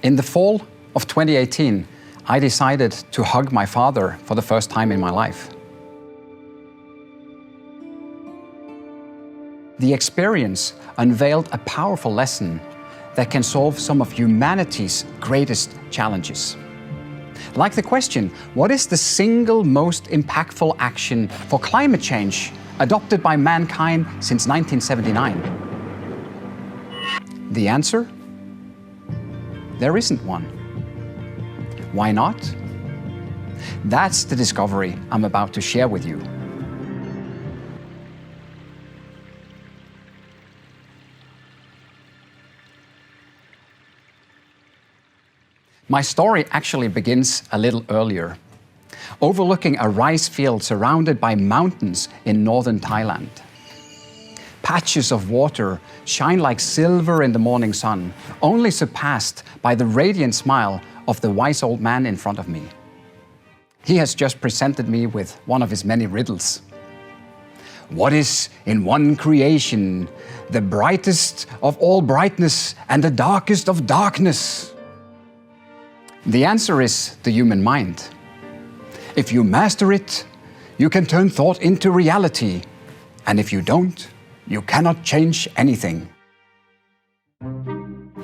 In the fall of 2018, I decided to hug my father for the first time in my life. The experience unveiled a powerful lesson that can solve some of humanity's greatest challenges. Like the question, what is the single most impactful action for climate change adopted by mankind since 1979? The answer? There isn't one. Why not? That's the discovery I'm about to share with you. My story actually begins a little earlier, overlooking a rice field surrounded by mountains in northern Thailand. Patches of water shine like silver in the morning sun, only surpassed by the radiant smile of the wise old man in front of me. He has just presented me with one of his many riddles. What is in one creation the brightest of all brightness and the darkest of darkness? The answer is the human mind. If you master it, you can turn thought into reality. And if you don't, you cannot change anything.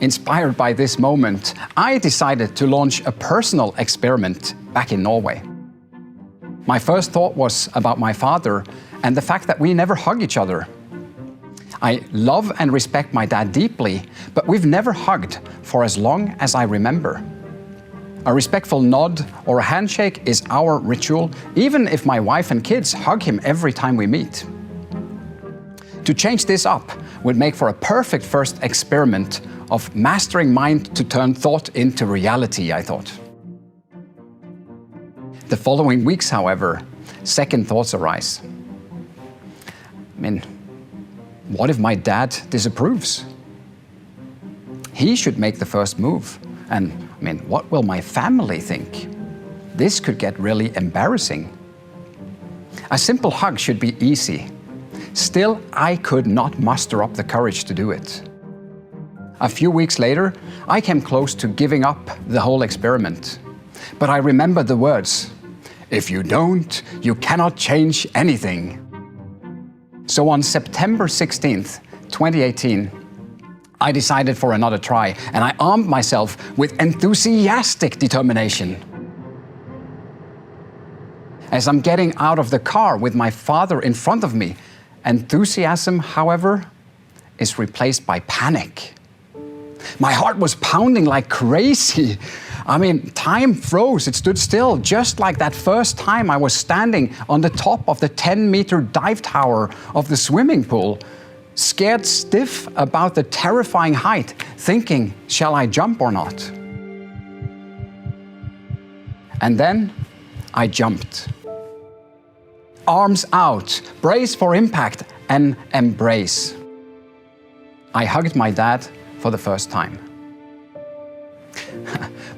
Inspired by this moment, I decided to launch a personal experiment back in Norway. My first thought was about my father and the fact that we never hug each other. I love and respect my dad deeply, but we've never hugged for as long as I remember. A respectful nod or a handshake is our ritual, even if my wife and kids hug him every time we meet. To change this up would make for a perfect first experiment of mastering mind to turn thought into reality, I thought. The following weeks, however, second thoughts arise. What if my dad disapproves? He should make the first move. And what will my family think? This could get really embarrassing. A simple hug should be easy. Still, I could not muster up the courage to do it. A few weeks later, I came close to giving up the whole experiment. But I remembered the words, "If you don't, you cannot change anything." So on September 16th, 2018, I decided for another try, and I armed myself with enthusiastic determination. As I'm getting out of the car with my father in front of me, enthusiasm, however, is replaced by panic. My heart was pounding like crazy. Time froze, it stood still, just like that first time I was standing on the top of the 10-meter dive tower of the swimming pool, scared stiff about the terrifying height, thinking, shall I jump or not? And then I jumped. Arms out, brace for impact, and embrace. I hugged my dad for the first time.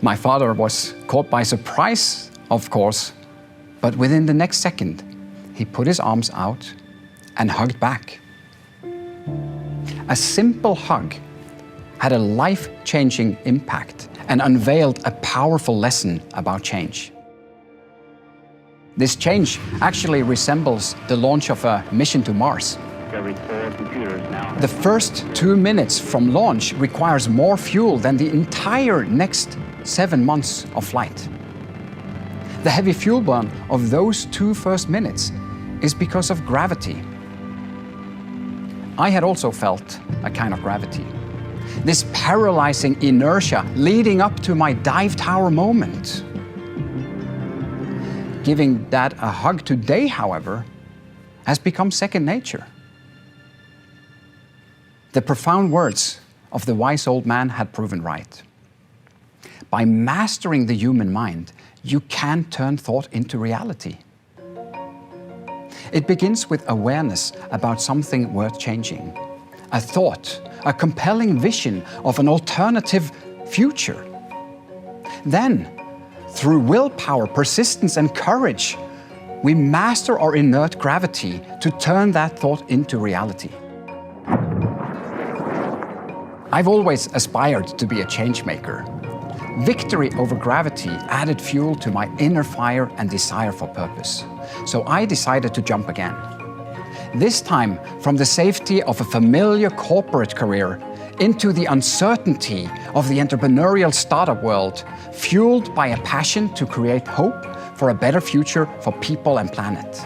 My father was caught by surprise, of course, but within the next second, he put his arms out and hugged back. A simple hug had a life-changing impact and unveiled a powerful lesson about change. This change actually resembles the launch of a mission to Mars. The first 2 minutes from launch requires more fuel than the entire next 7 months of flight. The heavy fuel burn of those 2 first minutes is because of gravity. I had also felt a kind of gravity. This paralyzing inertia leading up to my dive tower moment. Giving Dad a hug today, however, has become second nature. The profound words of the wise old man had proven right. By mastering the human mind, you can turn thought into reality. It begins with awareness about something worth changing. A thought, a compelling vision of an alternative future. Then, through willpower, persistence, and courage, we master our inert gravity to turn that thought into reality. I've always aspired to be a change maker. victory over gravity added fuel to my inner fire and desire for purpose. So I decided to jump again. This time from the safety of a familiar corporate career into the uncertainty of the entrepreneurial startup world, fueled by a passion to create hope for a better future for people and planet.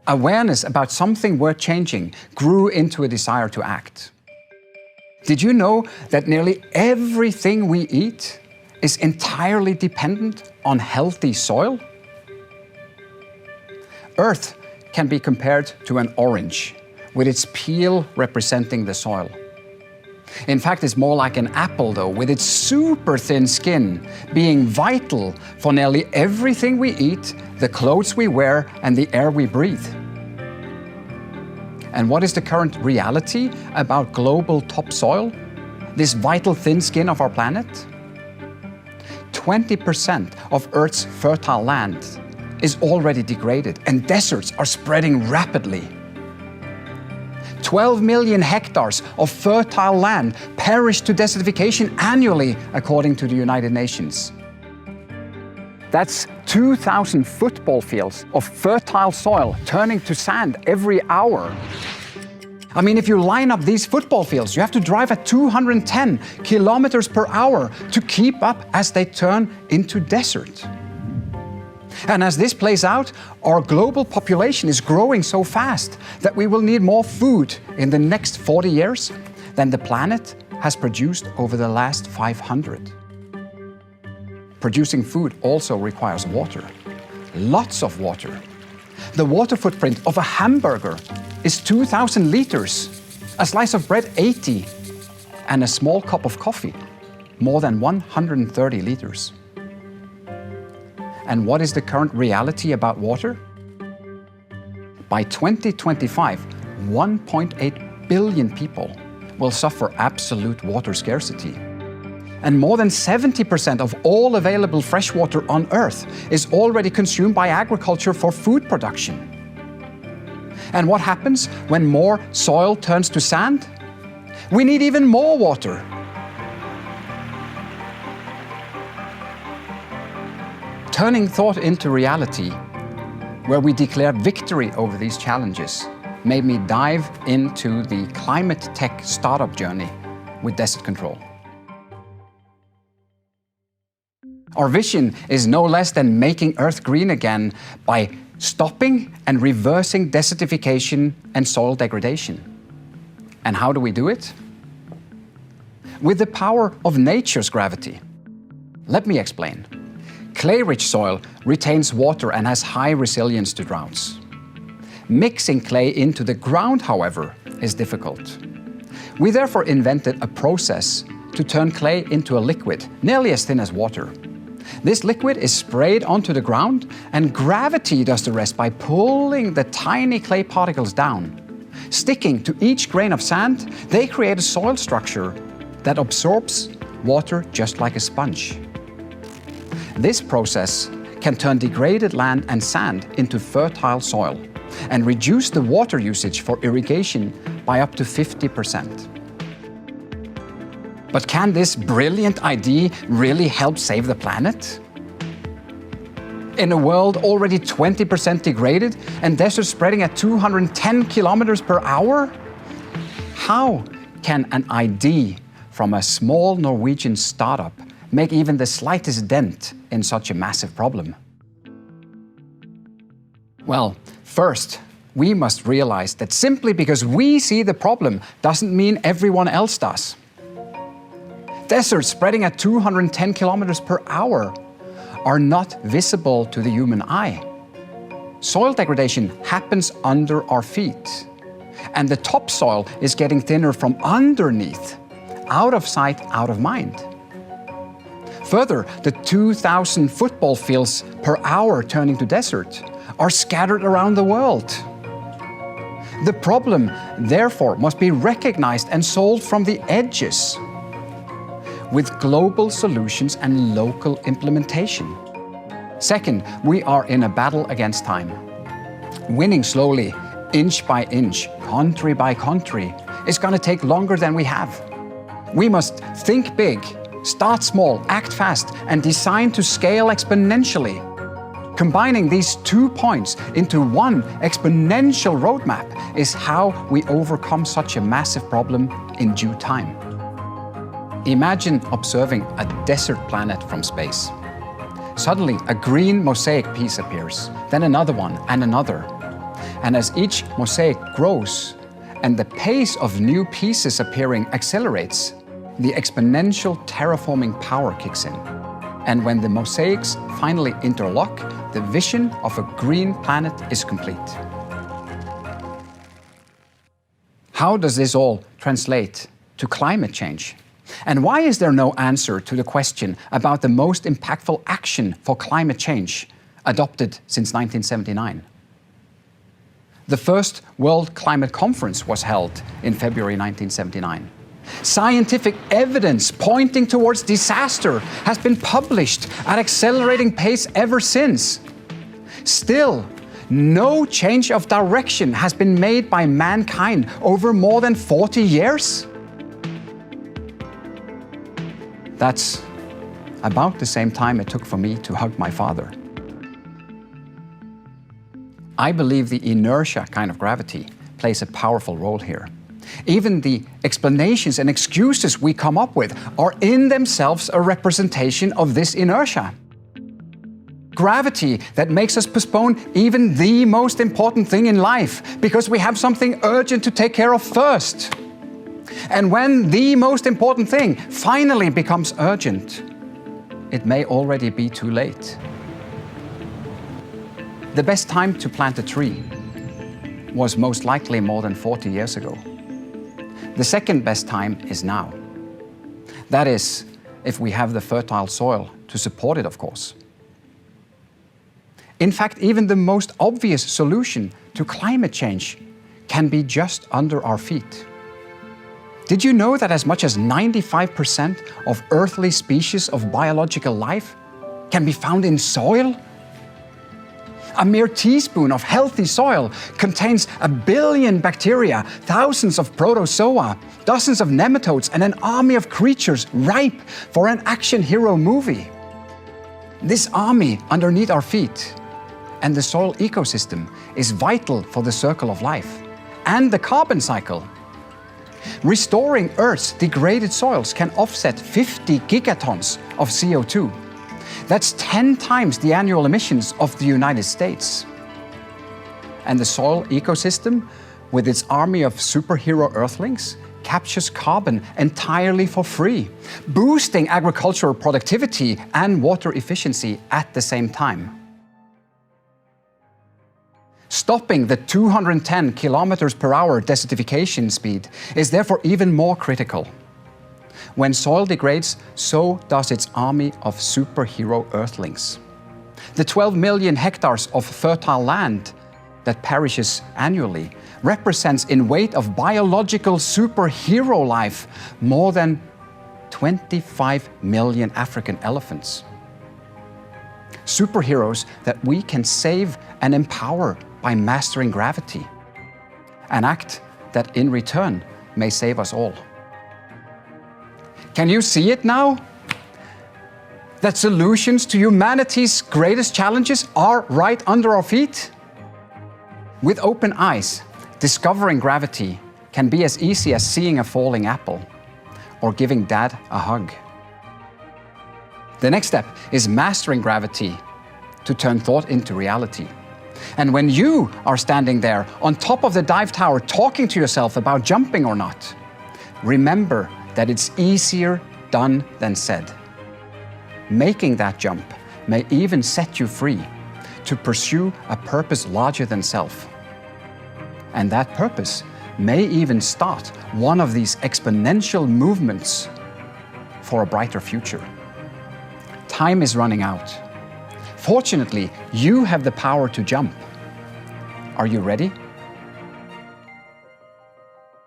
Awareness about something worth changing grew into a desire to act. Did you know that nearly everything we eat is entirely dependent on healthy soil? Earth can be compared to an orange, with its peel representing the soil. In fact, it's more like an apple though, with its super thin skin being vital for nearly everything we eat, the clothes we wear, and the air we breathe. And what is the current reality about global topsoil, this vital thin skin of our planet? 20% of Earth's fertile land is already degraded, and deserts are spreading rapidly. 12 million hectares of fertile land perish to desertification annually, according to the United Nations. That's 2,000 football fields of fertile soil turning to sand every hour. I mean, if you line up these football fields, you have to drive at 210 kilometers per hour to keep up as they turn into desert. And as this plays out, our global population is growing so fast that we will need more food in the next 40 years than the planet has produced over the last 500. Producing food also requires water, lots of water. The water footprint of a hamburger is 2,000 liters, a slice of bread 80, and a small cup of coffee more than 130 liters. And what is the current reality about water? By 2025, 1.8 billion people will suffer absolute water scarcity. And more than 70% of all available fresh water on Earth is already consumed by agriculture for food production. And what happens when more soil turns to sand? We need even more water. Turning thought into reality, where we declare victory over these challenges, made me dive into the ClimateTech startup journey with Desert Control. Our vision is no less than making Earth green again by stopping and reversing desertification and soil degradation. And how do we do it? With the power of nature's gravity. Let me explain. Clay-rich soil retains water and has high resilience to droughts. Mixing clay into the ground, however, is difficult. We therefore invented a process to turn clay into a liquid, nearly as thin as water. This liquid is sprayed onto the ground, and gravity does the rest by pulling the tiny clay particles down. Sticking to each grain of sand, they create a soil structure that absorbs water just like a sponge. This process can turn degraded land and sand into fertile soil and reduce the water usage for irrigation by up to 50%. But can this brilliant idea really help save the planet? In a world already 20% degraded and deserts spreading at 210 kilometers per hour? How can an idea from a small Norwegian startup make even the slightest dent in such a massive problem? Well, first, we must realize that simply because we see the problem doesn't mean everyone else does. Deserts spreading at 210 kilometers per hour are not visible to the human eye. Soil degradation happens under our feet, and the topsoil is getting thinner from underneath, out of sight, out of mind. Further, the 2,000 football fields per hour turning to desert are scattered around the world. The problem, therefore, must be recognized and solved from the edges, with global solutions and local implementation. Second, we are in a battle against time. Winning slowly, inch by inch, country by country, is going to take longer than we have. We must think big Start small, act fast, and design to scale exponentially. Combining these 2 points into one exponential roadmap is how we overcome such a massive problem in due time. Imagine observing a desert planet from space. Suddenly, a green mosaic piece appears, then another one and another. And as each mosaic grows and the pace of new pieces appearing accelerates, the exponential terraforming power kicks in. And when the mosaics finally interlock, the vision of a green planet is complete. How does this all translate to climate change? And why is there no answer to the question about the most impactful action for climate change adopted since 1979? The first World Climate Conference was held in February 1979. Scientific evidence pointing towards disaster has been published at accelerating pace ever since. Still, no change of direction has been made by mankind over more than 40 years. That's about the same time it took for me to hug my father. I believe the inertia kind of gravity plays a powerful role here. Even the explanations and excuses we come up with are in themselves a representation of this inertia. Gravity that makes us postpone even the most important thing in life because we have something urgent to take care of first. And when the most important thing finally becomes urgent, it may already be too late. The best time to plant a tree was most likely more than 40 years ago. The second best time is now. That is, if we have the fertile soil to support it, of course. In fact, even the most obvious solution to climate change can be just under our feet. Did you know that as much as 95% of earthly species of biological life can be found in soil? A mere teaspoon of healthy soil contains 1 billion bacteria, thousands of protozoa, dozens of nematodes, and an army of creatures ripe for an action hero movie. This army underneath our feet and the soil ecosystem is vital for the circle of life and the carbon cycle. Restoring Earth's degraded soils can offset 50 gigatons of CO2. That's 10 times the annual emissions of the United States. And the soil ecosystem, with its army of superhero earthlings, captures carbon entirely for free, boosting agricultural productivity and water efficiency at the same time. Stopping the 210 kilometers per hour desertification speed is therefore even more critical. When soil degrades, so does its army of superhero earthlings. The 12 million hectares of fertile land that perishes annually represents in weight of biological superhero life more than 25 million African elephants. Superheroes that we can save and empower by mastering gravity, an act that in return may save us all. Can you see it now? That solutions to humanity's greatest challenges are right under our feet? With open eyes, discovering gravity can be as easy as seeing a falling apple or giving Dad a hug. The next step is mastering gravity to turn thought into reality. And when you are standing there on top of the dive tower talking to yourself about jumping or not, remember that it's easier done than said. Making that jump may even set you free to pursue a purpose larger than self. And that purpose may even start one of these exponential movements for a brighter future. Time is running out. Fortunately, you have the power to jump. Are you ready?